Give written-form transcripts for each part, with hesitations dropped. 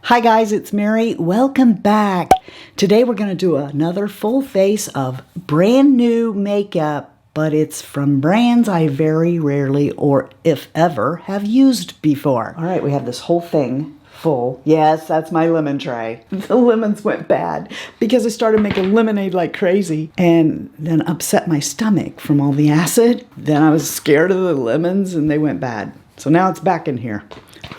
Hi guys, it's Mary. Welcome back. Today we're going to do another full face of brand new makeup, but it's from brands I very rarely or if ever have used before. All right, we have this whole thing full. Yes, that's my lemon tray. The lemons went bad because I started making lemonade like crazy and then upset my stomach from all the acid. Then I was scared of the lemons and they went bad. So now it's back in here.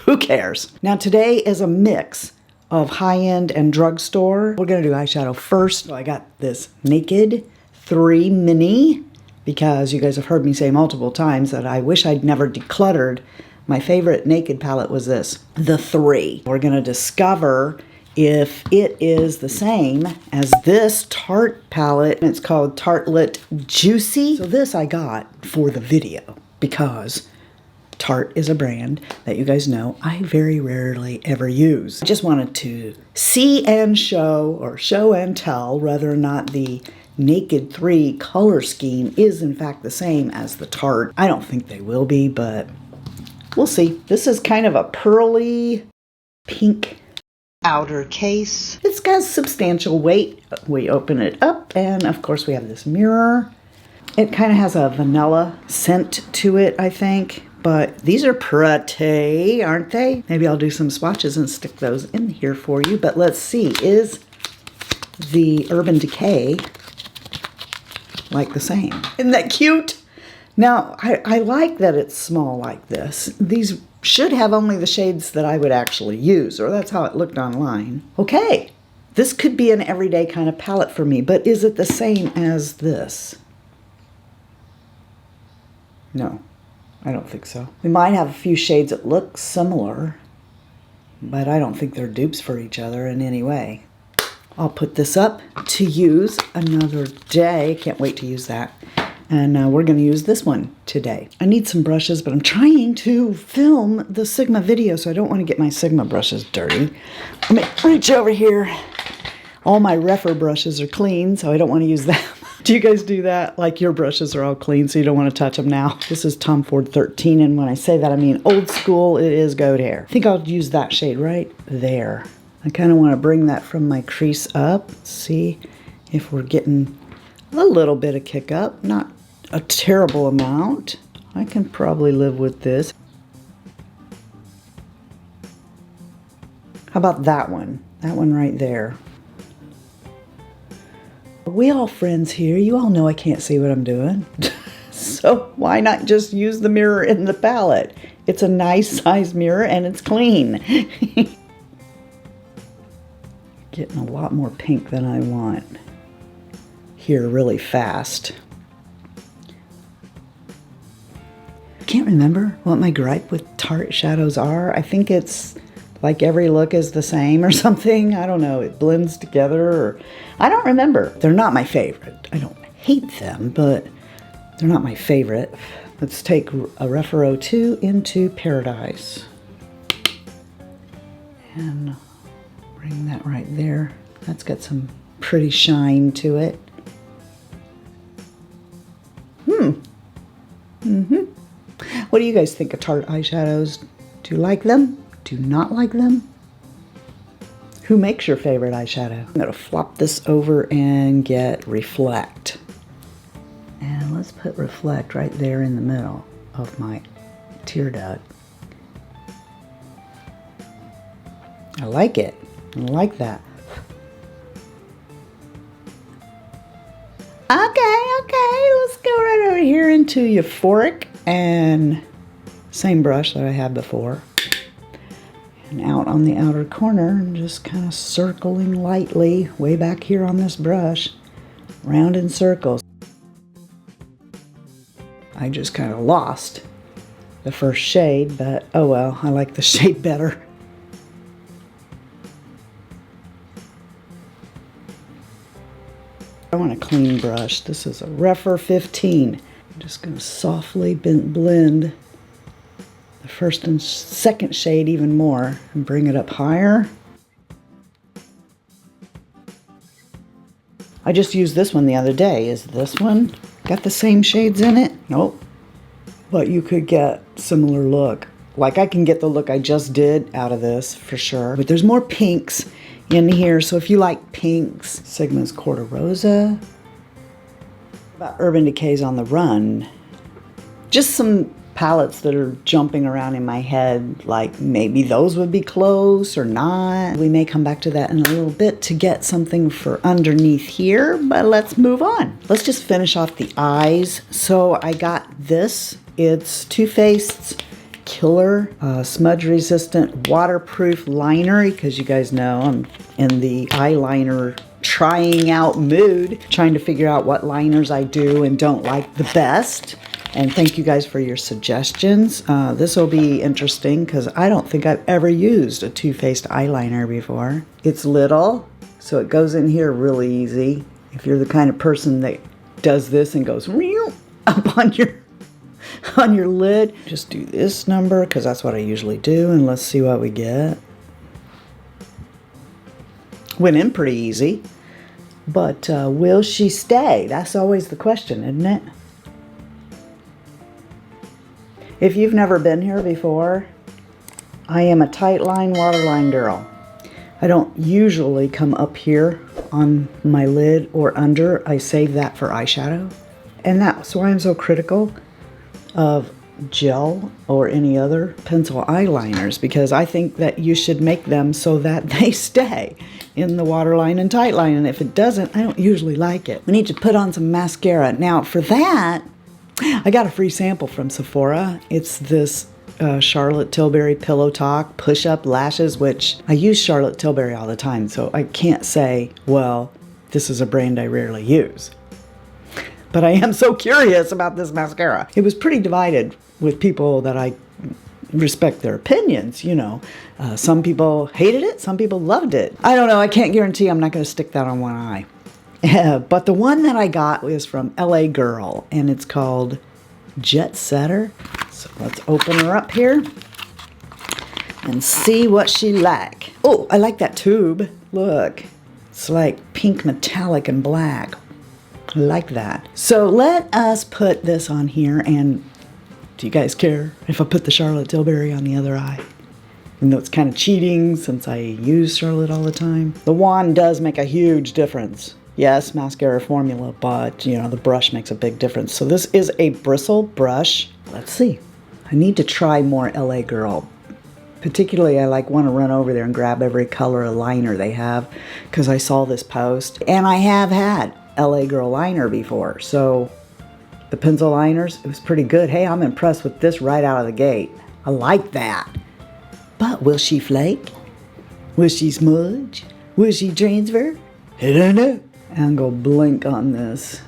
Who cares? Now today is a mix of high-end and drugstore. We're gonna do eyeshadow first. So I got this Naked 3 Mini because you guys have heard me say multiple times that I wish I'd never decluttered. My favorite Naked palette was this, the 3. We're gonna discover if it is the same as this Tarte palette. It's called Tartlette Juicy. So this I got for the video because Tarte is a brand that you guys know I very rarely ever use. I just wanted to see and show, or show and tell, whether or not the Naked 3 color scheme is in fact the same as the Tarte. I don't think they will be, but we'll see. This is kind of a pearly pink outer case. It's got substantial weight. We open it up and of course we have this mirror. It kind of has a vanilla scent to it, I think. But these are pretty, aren't they? Maybe I'll do some swatches and stick those in here for you. But let's see, is the Urban Decay like the same? Isn't that cute? Now, I like that it's small like this. These should have only the shades that I would actually use, or that's how it looked online. Okay, this could be an everyday kind of palette for me, but is it the same as this? No. I don't think so. We might have a few shades that look similar, but I don't think they're dupes for each other in any way. I'll put this up to use another day. Can't wait to use that. And we're going to use this one today. I need some brushes, but I'm trying to film the Sigma video, so I don't want to get my Sigma brushes dirty. Let me reach over here. All my Refer brushes are clean, so I don't want to use them. Do you guys do that? Like your brushes are all clean, so you don't want to touch them now? This is Tom Ford 13, and when I say that, I mean old school. It is goat hair. I think I'll use that shade right there. I kind of want to bring that from my crease up. See if we're getting a little bit of kick up. Not a terrible amount. I can probably live with this. How about that one? That one right there. We all friends here. You all know I can't see what I'm doing. So why not just use the mirror in the palette? It's a nice size mirror and it's clean. Getting a lot more pink than I want here really fast. Can't remember what my gripe with Tarte shadows are. I think it's like every look is the same or something. I don't know. It blends together or I don't remember. They're not my favorite. I don't hate them, but they're not my favorite. Let's take a Refer 02 into Paradise. And bring that right there. That's got some pretty shine to it. What do you guys think of Tarte eyeshadows? Do you like them? Do you not like them? Who makes your favorite eyeshadow? I'm gonna flop this over and get Reflect. And let's put Reflect right there in the middle of my tear duct. I like it. I like that. Okay, let's go right over here into Euphoric and same brush that I had before. And out on the outer corner, and just kind of circling lightly way back here on this brush, round in circles. I just kind of lost the first shade, but oh well, I like the shade better. I want a clean brush. This is a Refer 15. I'm just going to softly blend the first and second shade even more and bring it up higher. I just used this one the other day. Is this one got the same shades in it? Nope. But you could get similar look Like, I can get the look I just did out of this for sure. But there's more pinks in here, so if you like pinks, Sigma's Corta Rosa. About Urban Decay's On the Run. Just some palettes that are jumping around in my head, like maybe those would be close or not. We may come back to that in a little bit to get something for underneath here, but let's move on. Let's just finish off the eyes. So I got this. It's Too Faced's Killer Smudge Resistant Waterproof Liner, because you guys know I'm in the eyeliner trying out mood, trying to figure out what liners I do and don't like the best. And thank you guys for your suggestions. This will be interesting because I don't think I've ever used a Too Faced eyeliner before. It's little, so it goes in here really easy. If you're the kind of person that does this and goes up on your lid, just do this number because that's what I usually do, and let's see what we get. Went in pretty easy, but will she stay? That's always the question, isn't it? If you've never been here before, I am a tight line waterline girl. I don't usually come up here on my lid or under. I save that for eyeshadow. And that's why I'm so critical of gel or any other pencil eyeliners, because I think that you should make them so that they stay in the waterline and tight line. And if it doesn't, I don't usually like it. We need to put on some mascara. Now for that, I got a free sample from Sephora. It's this Charlotte Tilbury Pillow Talk Push-Up Lashes, which I use Charlotte Tilbury all the time, so I can't say, well, this is a brand I rarely use. But I am so curious about this mascara. It was pretty divided with people that I respect their opinions, you know. Some people hated it, some people loved it. I don't know, I can't guarantee I'm not going to stick that on one eye. But the one that I got is from LA Girl, and it's called Jetsetter. So let's open her up here and see what she like. Oh, I like that tube. Look, it's like pink metallic and black. I like that. So let us put this on here, and do you guys care if I put the Charlotte Tilbury on the other eye? Even though it's kind of cheating since I use Charlotte all the time. The wand does make a huge difference. Yes, mascara formula, but you know, the brush makes a big difference. So this is a bristle brush. Let's see. I need to try more LA Girl. Particularly, I want to run over there and grab every color of liner they have, because I saw this post. And I have had LA Girl liner before. So the pencil liners, it was pretty good. Hey, I'm impressed with this right out of the gate. I like that. But will she flake? Will she smudge? Will she transfer? I don't know. And go blink on this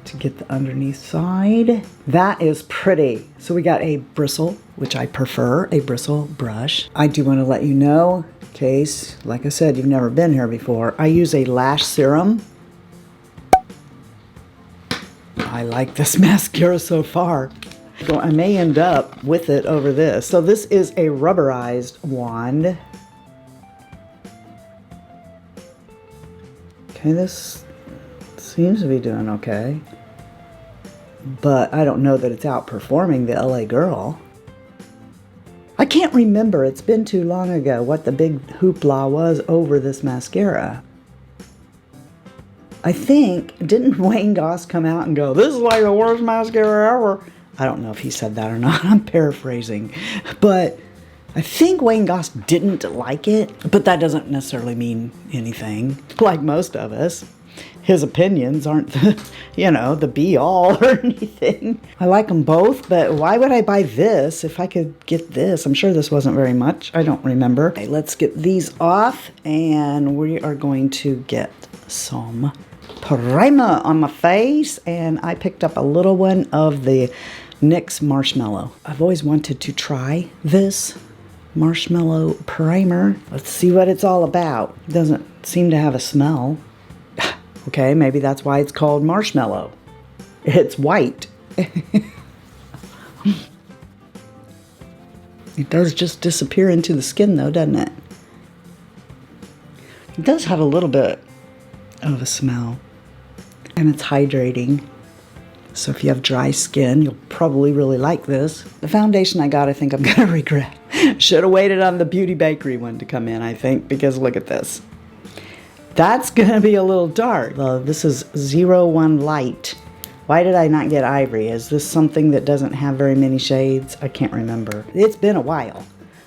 to get the underneath side. That is pretty. So we got a bristle, which I prefer, a bristle brush. I do want to let you know, in case, like I said, you've never been here before, I use a lash serum. I like this mascara so far. So I may end up with it over this. So this is a rubberized wand. Okay, this seems to be doing okay, but I don't know that it's outperforming the LA Girl. I can't remember, it's been too long ago, what the big hoopla was over this mascara. I think, didn't Wayne Goss come out and go, this is like the worst mascara ever? I don't know if he said that or not, I'm paraphrasing, but I think Wayne Goss didn't like it, but that doesn't necessarily mean anything. Like most of us, his opinions aren't the, you know, the be-all or anything. I like them both, but why would I buy this if I could get this? I'm sure this wasn't very much. I don't remember. Okay, let's get these off, and we are going to get some primer on my face, and I picked up a little one of the NYX Marshmallow. I've always wanted to try this Marshmallow Primer. Let's see what it's all about. It doesn't seem to have a smell. Okay, maybe that's why it's called marshmallow. It's white. It does just disappear into the skin though, doesn't it? It does have a little bit of a smell. And it's hydrating. So if you have dry skin, you'll probably really like this. The foundation I got, I think I'm gonna regret. Should have waited on the Beauty Bakery one to come in, I think, because look at this. That's gonna be a little dark. This is 01 Light. Why did I not get Ivory? Is this something that doesn't have very many shades? I can't remember. It's been a while.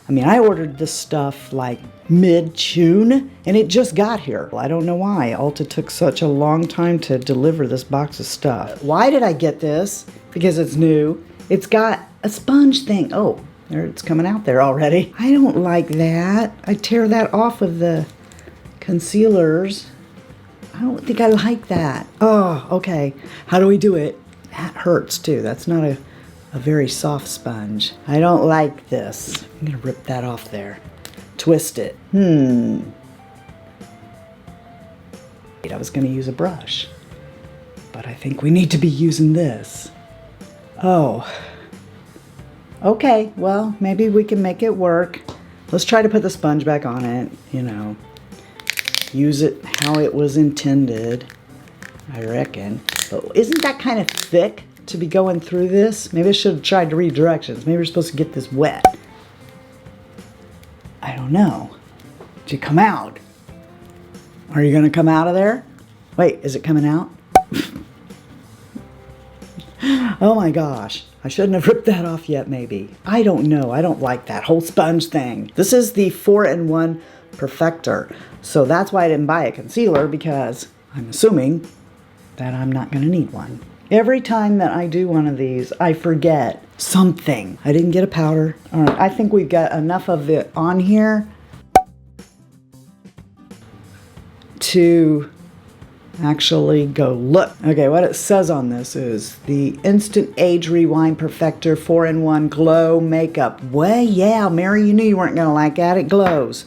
I mean, I ordered this stuff like mid-June, and it just got here. I don't know why Ulta took such a long time to deliver this box of stuff. Why did I get this? Because it's new. It's got a sponge thing. Oh, there it's coming out there already. I don't like that. I tear that off of the concealers. I don't think I like that. Oh, okay. How do we do it? That hurts too. That's not a very soft sponge. I don't like this. I'm gonna rip that off there. Twist it. I was gonna use a brush, but I think we need to be using this. Oh. Okay, well, maybe we can make it work. Let's try to put the sponge back on it, you know. Use it how it was intended, I reckon. But isn't that kind of thick to be going through this? Maybe I should have tried to read directions. Maybe we're supposed to get this wet. I don't know. Did you come out? Are you gonna come out of there? Wait, is it coming out? Oh my gosh. I shouldn't have ripped that off yet, maybe. I don't know. I don't like that whole sponge thing. This is the 4-in-1 Perfector. So that's why I didn't buy a concealer, because I'm assuming that I'm not gonna need one. Every time that I do one of these, I forget something. I didn't get a powder. All right, I think we've got enough of it on here to actually go look. Okay, what it says on this is the Instant Age Rewind Perfector 4-in-1 Glow Makeup. Well, yeah, Mary, you knew you weren't gonna like that. It glows.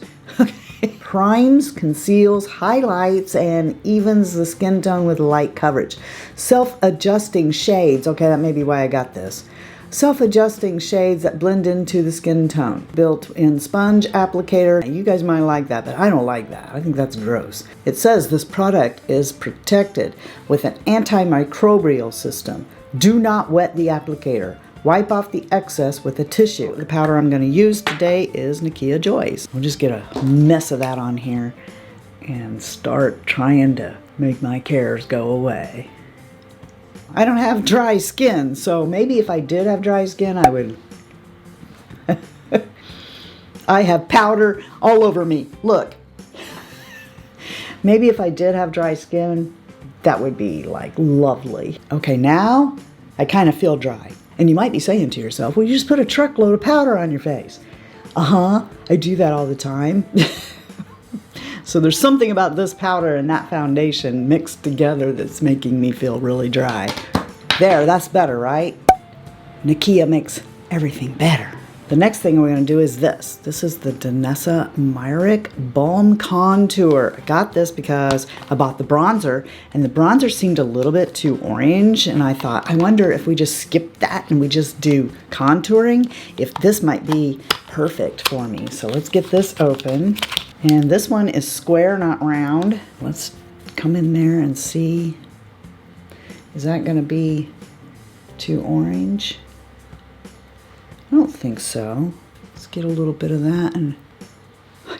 Primes, conceals, highlights, and evens the skin tone with light coverage. Self-adjusting shades. Okay, that may be why I got this. Self-adjusting shades that blend into the skin tone. Built-in sponge applicator. You guys might like that, but I don't like that. I think that's gross. It says this product is protected with an antimicrobial system. Do not wet the applicator. Wipe off the excess with a tissue. The powder I'm going to use today is Nakia Joy's. We'll just get a mess of that on here and start trying to make my cares go away. I don't have dry skin, so maybe if I did have dry skin, I would... I have powder all over me. Look. Maybe if I did have dry skin, that would be like lovely. Okay, now I kind of feel dry. And you might be saying to yourself, well, you just put a truckload of powder on your face. I do that all the time. So there's something about this powder and that foundation mixed together that's making me feel really dry. There, that's better, right? Nakia makes everything better. The next thing we're going to do is this. This is the Danessa Myricks Balm Contour. I got this because I bought the bronzer, and the bronzer seemed a little bit too orange, and I thought, I wonder if we just skip that and we just do contouring, if this might be perfect for me. So let's get this open. And this one is square, not round. Let's come in there and see. Is that going to be too orange? I don't think so. Let's get a little bit of that, and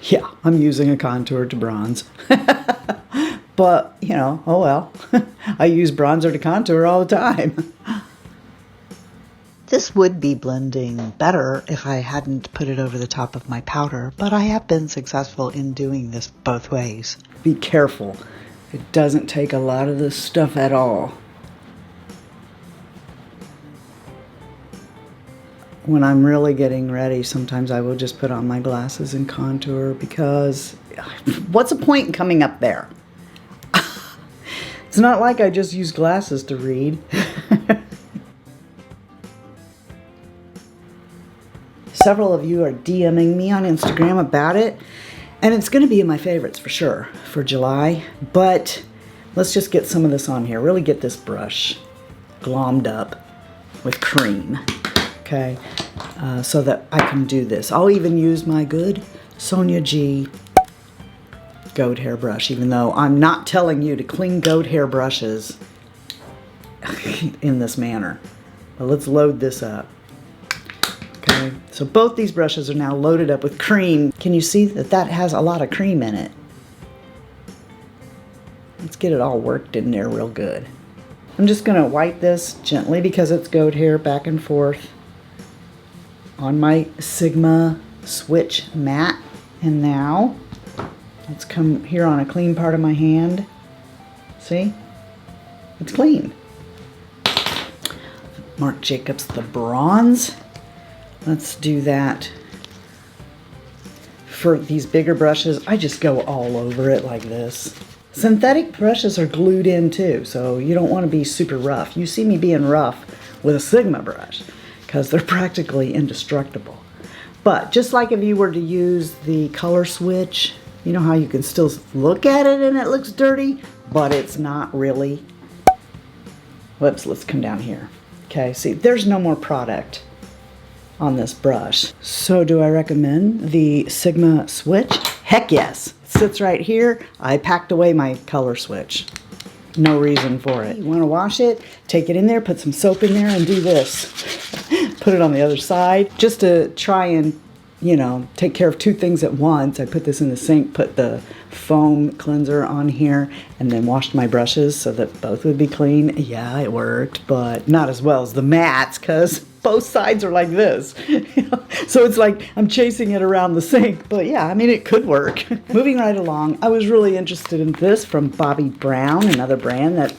yeah, I'm using a contour to bronze. But, you know, oh well. I use bronzer to contour all the time. This would be blending better if I hadn't put it over the top of my powder, but I have been successful in doing this both ways. Be careful. It doesn't take a lot of this stuff at all. When I'm really getting ready, sometimes I will just put on my glasses and contour, because what's the point in coming up there? It's not like I just use glasses to read. Several of you are DMing me on Instagram about it, and it's going to be in my favorites for sure for July, but let's just get some of this on here. Really get this brush glommed up with cream. Okay, so that I can do this. I'll even use my good Sonia G goat hair brush, even though I'm not telling you to clean goat hair brushes in this manner. But let's load this up. Okay, so both these brushes are now loaded up with cream. Can you see that that has a lot of cream in it? Let's get it all worked in there real good. I'm just gonna wipe this gently because it's goat hair back and forth on my Sigma Switch mat. And now, let's come here on a clean part of my hand. See? It's clean. Marc Jacobs the bronze. Let's do that. For these bigger brushes, I just go all over it like this. Synthetic brushes are glued in too, so you don't want to be super rough. You see me being rough with a Sigma brush because they're practically indestructible. But just like if you were to use the color switch, you know how you can still look at it and it looks dirty, but it's not really. Whoops, let's come down here. Okay, see, there's no more product on this brush. So do I recommend the Sigma switch? Heck yes. It sits right here. I packed away my color switch. No reason for it. You want to wash it, take it in there, put some soap in there and do this. Put it on the other side just to try and, you know, take care of two things at once. I put this in the sink, put the foam cleanser on here, and then washed my brushes so that both would be clean. Yeah, it worked, but not as well as the mats because both sides are like this. So it's like I'm chasing it around the sink, but yeah, I mean, it could work. Moving right along, I was really interested in this from Bobbi Brown, another brand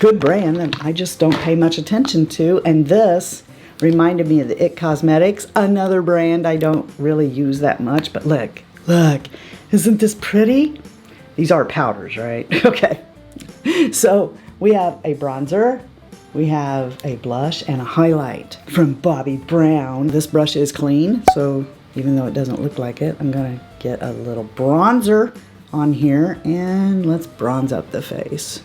good brand that I just don't pay much attention to. And this reminded me of the It Cosmetics, another brand I don't really use that much, but look, isn't this pretty? These are powders, right? Okay. So we have a bronzer, we have a blush, and a highlight from Bobbi Brown. This brush is clean, so even though it doesn't look like it, I'm gonna get a little bronzer on here and let's bronze up the face.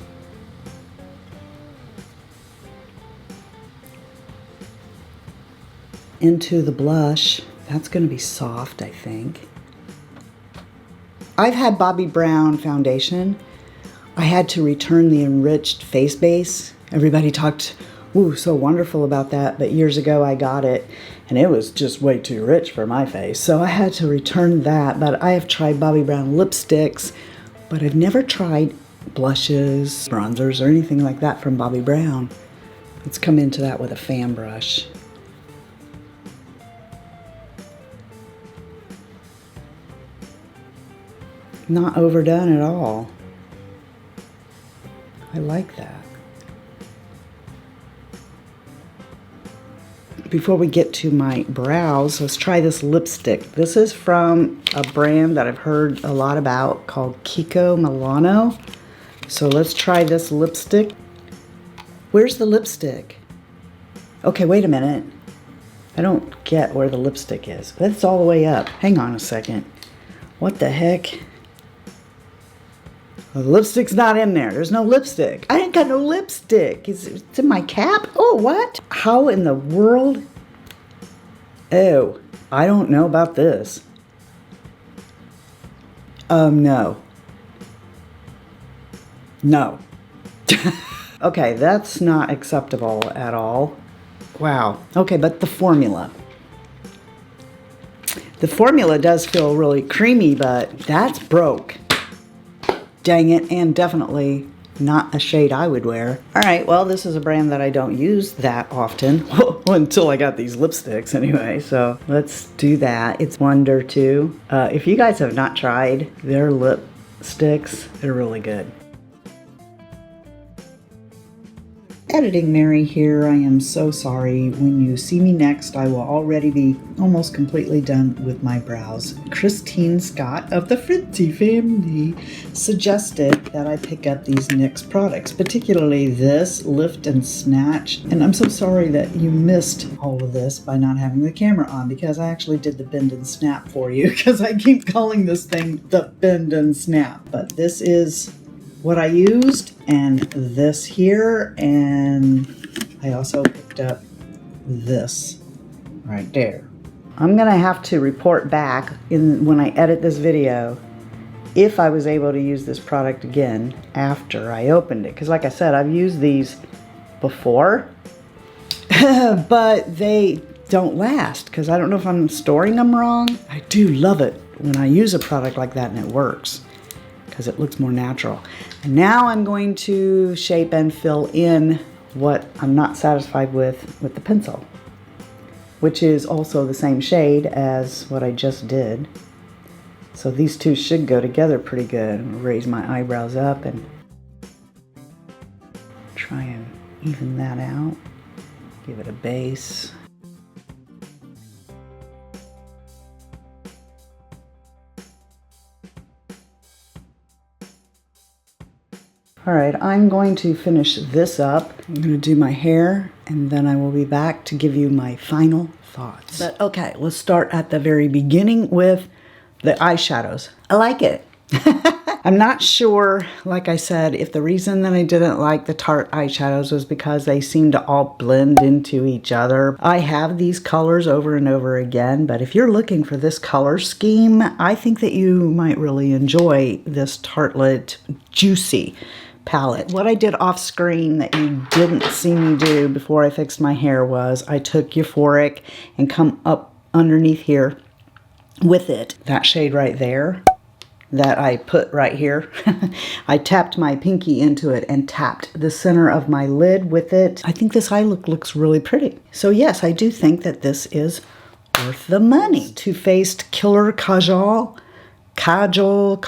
Into the blush. That's going to be soft, I think. I've had Bobbi Brown foundation. I had to return the enriched face base. Everybody talked, ooh, so wonderful about that, but years ago I got it and it was just way too rich for my face. So I had to return that, but I have tried Bobbi Brown lipsticks, but I've never tried blushes, bronzers, or anything like that from Bobbi Brown. Let's come into that with a fan brush. Not overdone at all. I like that. Before we get to my brows, let's try this lipstick. This is from a brand that I've heard a lot about called Kiko Milano. So let's try this lipstick. Where's the lipstick? Okay, wait a minute. I don't get where the lipstick is. That's all the way up. Hang on a second. What the heck? The lipstick's not in there. There's no lipstick. I ain't got no lipstick. It's in my cap? Oh, what? How in the world? Oh, I don't know about this. No. No. Okay, that's not acceptable at all. Wow. Okay, but the formula. The formula does feel really creamy, but that's broke. Dang it, and definitely not a shade I would wear. All right, well, this is a brand that I don't use that often, until I got these lipsticks anyway, so let's do that. It's Wonder 2. If you guys have not tried their lipsticks, they're really good. Editing Mary here. I am so sorry. When you see me next, I will already be almost completely done with my brows. Christine Scott of the Fritzy family suggested that I pick up these NYX products, particularly this Lift and Snatch. And I'm so sorry that you missed all of this by not having the camera on, because I actually did the bend and snap for you, because I keep calling this thing the bend and snap. But this is what I used, and this here, and I also picked up this right there. I'm gonna have to report back when I edit this video if I was able to use this product again after I opened it, because like I said, I've used these before, but they don't last because I don't know if I'm storing them wrong. I do love it when I use a product like that and it works because it looks more natural. And now I'm going to shape and fill in what I'm not satisfied with the pencil, which is also the same shade as what I just did. So these two should go together pretty good. I'm gonna raise my eyebrows up and try and even that out. Give it a base. All right, I'm going to finish this up. I'm going to do my hair, and then I will be back to give you my final thoughts. But okay, let's start at the very beginning with the eyeshadows. I like it. I'm not sure, like I said, if the reason that I didn't like the Tarte eyeshadows was because they seem to all blend into each other. I have these colors over and over again, but if you're looking for this color scheme, I think that you might really enjoy this Tartlette Juicy palette. What I did off screen that you didn't see me do before I fixed my hair was I took Euphoric and come up underneath here with it. That shade right there that I put right here, I tapped my pinky into it and tapped the center of my lid with it. I think this eye look looks really pretty. So yes, I do think that this is worth the money. Too Faced Killer Kajal. Kajal.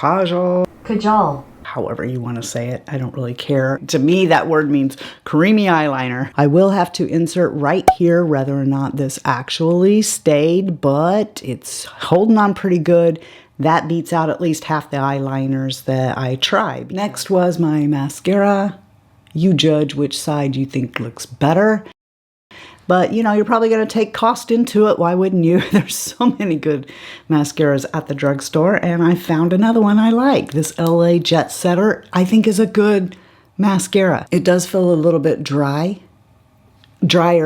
However you want to say it, I don't really care. To me, that word means creamy eyeliner. I will have to insert right here whether or not this actually stayed, but it's holding on pretty good. That beats out at least half the eyeliners that I tried. Next was my mascara. You judge which side you think looks better. But, you know, you're probably going to take cost into it. Why wouldn't you? There's so many good mascaras at the drugstore, and I found another one I like. This LA Jetsetter, I think, is a good mascara. It does feel a little bit drier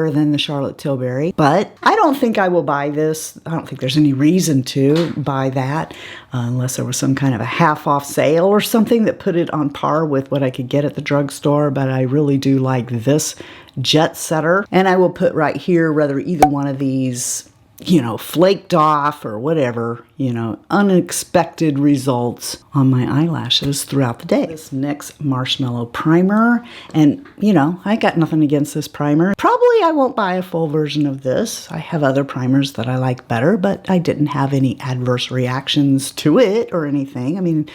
than the Charlotte Tilbury, but I don't think I will buy this. I don't think there's any reason to buy that unless there was some kind of a half-off sale or something that put it on par with what I could get at the drugstore, but I really do like this Jetsetter. And I will put right here whether either one of these, you know, flaked off or whatever, you know, unexpected results on my eyelashes throughout the day. This NYX Marshmallow Primer, and you know, I got nothing against this primer. Probably I won't buy a full version of this. I have other primers that I like better, but I didn't have any adverse reactions to it or anything. I mean,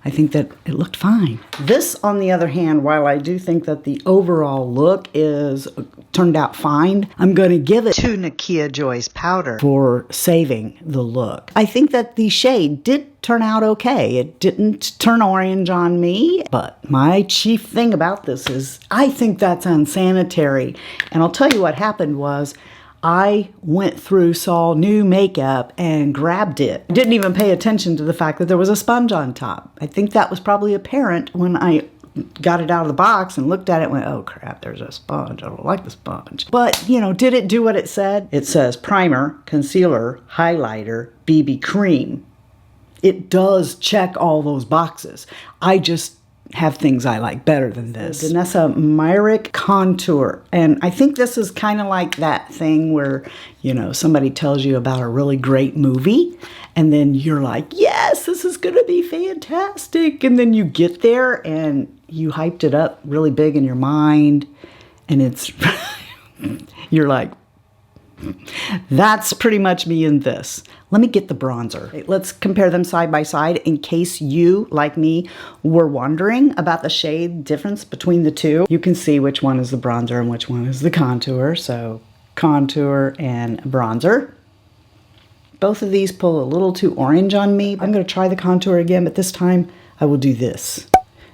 I think that it looked fine. This, on the other hand, while I do think that the overall look is turned out fine, I'm going to give it to Nakia Joy's powder for saving the look. I think that the shade did turn out okay. It didn't turn orange on me, but my chief thing about this is I think that's unsanitary. And I'll tell you what happened was I went through, saw new makeup, and grabbed it. Didn't even pay attention to the fact that there was a sponge on top. I think that was probably apparent when I got it out of the box and looked at it and went, oh crap, there's a sponge. I don't like the sponge. But, you know, did it do what it said? It says primer, concealer, highlighter, BB cream. It does check all those boxes. I just have things I like better than this. Danessa Myricks Contour. And I think this is kind of like that thing where, you know, somebody tells you about a really great movie and then you're like, yes, this is going to be fantastic. And then you get there and you hyped it up really big in your mind and it's, you're like, that's pretty much me in this. Let me get the bronzer. Okay, let's compare them side by side in case you, like me, were wondering about the shade difference between the two. You can see which one is the bronzer and which one is the contour. So contour and bronzer. Both of these pull a little too orange on me. I'm going to try the contour again, but this time I will do this.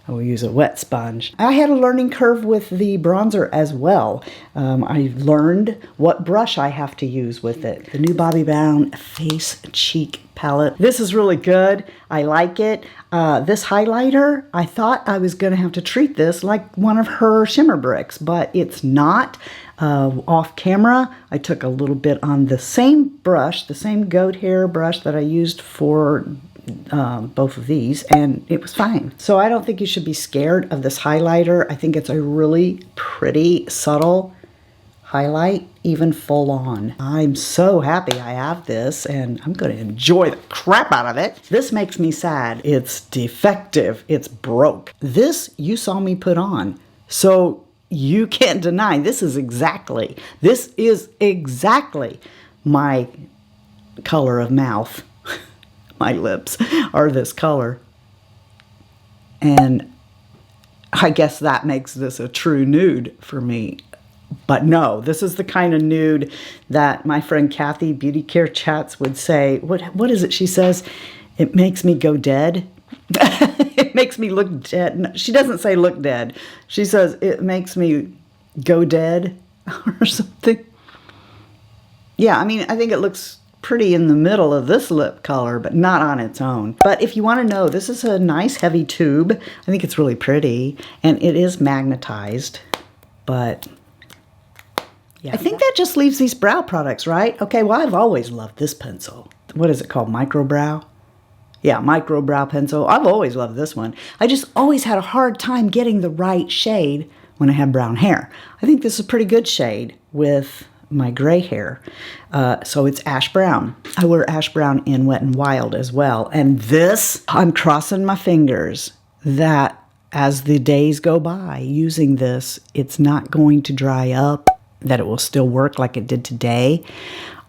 I will use a wet sponge. I had a learning curve with the bronzer as well. I learned what brush I have to use with it. The new Bobbi Brown Face Cheek palette. This is really good. I like it. This highlighter, I thought I was going to have to treat this like one of her shimmer bricks, but it's not. Off camera, I took a little bit on the same brush, the same goat hair brush that I used for both of these, and it was fine. So I don't think you should be scared of this highlighter. I think it's a really pretty, subtle highlight, even full on. I'm so happy I have this, and I'm going to enjoy the crap out of it. This makes me sad. It's defective. It's broke. This you saw me put on. So you can't deny this is exactly my color of mouth. My lips are this color. And I guess that makes this a true nude for me. But no, this is the kind of nude that my friend Kathy, Beauty Care Chats, would say. What is it she says? It makes me go dead. It makes me look dead. No, she doesn't say look dead. She says it makes me go dead or something. Yeah, I mean, I think it looks pretty in the middle of this lip color, but not on its own. But if you want to know, this is a nice heavy tube. I think it's really pretty, and it is magnetized, but yeah. I think that just leaves these brow products, right? Okay, well, I've always loved this pencil. What is it called? Micro Brow? Yeah, Micro Brow Pencil. I've always loved this one. I just always had a hard time getting the right shade when I had brown hair. I think this is a pretty good shade with my gray hair. So it's ash brown. I wear ash brown in Wet n Wild as well. And this, I'm crossing my fingers that as the days go by using this, it's not going to dry up, that it will still work like it did today.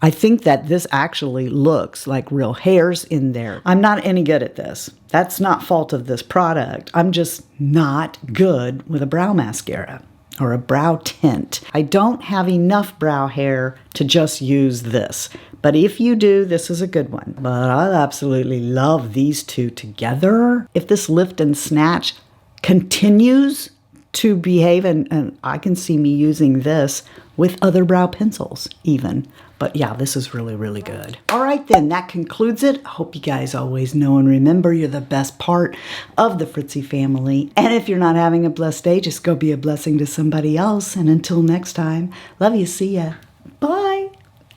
I think that this actually looks like real hairs in there. I'm not any good at this. That's not fault of this product. I'm just not good with a brow mascara or a brow tint. I don't have enough brow hair to just use this. But if you do, this is a good one. But I absolutely love these two together. If this Lift and Snatch continues to behave, and I can see me using this with other brow pencils even. But yeah, this is really, really good. All right then, that concludes it. I hope you guys always know and remember you're the best part of the Fritzy family. And if you're not having a blessed day, just go be a blessing to somebody else. And until next time, love you, see ya, bye,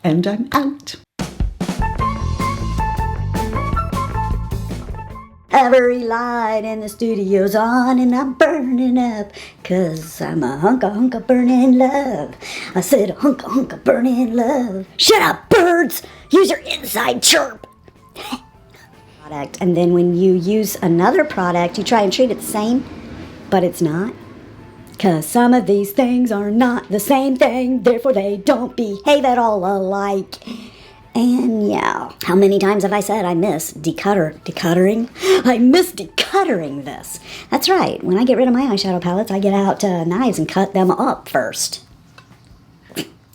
and I'm out. Every light in the studio's on and I'm burning up, 'cause I'm a hunka burning love. I said a hunka burning love. Shut up, birds! Use your inside chirp! Product. And then when you use another product, you try and treat it the same, but it's not. 'Cause some of these things are not the same thing, therefore they don't behave at all alike. And yeah, how many times have I said I miss decuttering? I miss decuttering this. That's right, when I get rid of my eyeshadow palettes, I get out knives and cut them up first.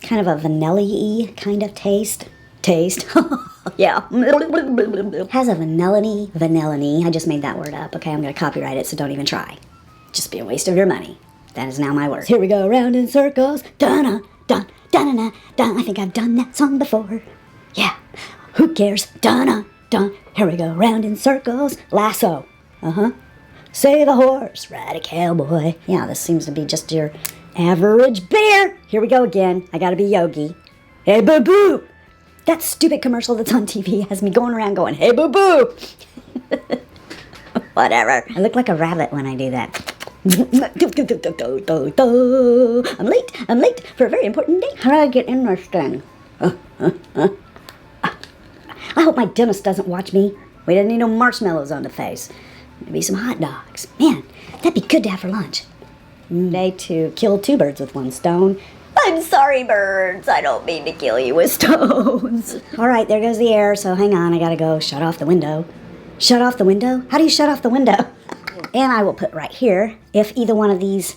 Kind of a vanilla-y kind of taste. Yeah. Has a vanilla-y. I just made that word up. Okay, I'm going to copyright it, so don't even try. Just be a waste of your money. That is now my word. Here we go, round in circles. Dun-dun, dun, dun-dun, dun. I think I've done that song before. Yeah, who cares? Dun-dun, dun. Here we go, round in circles. Lasso. Say the horse, ride a cowboy. Yeah, this seems to be just your average bear. Here we go again. I gotta be Yogi. Hey, boo-boo. That stupid commercial that's on TV has me going around going, hey, boo-boo. Whatever. I look like a rabbit when I do that. I'm late for a very important date. How do I get in this thing? I hope my dentist doesn't watch me. We didn't need no marshmallows on the face. Maybe some hot dogs. Man, that'd be good to have for lunch. Day to kill two birds with one stone. I'm sorry, birds. I don't mean to kill you with stones. All right, there goes the air, so hang on. I gotta go shut off the window. Shut off the window? How do you shut off the window? And I will put right here, if either one of these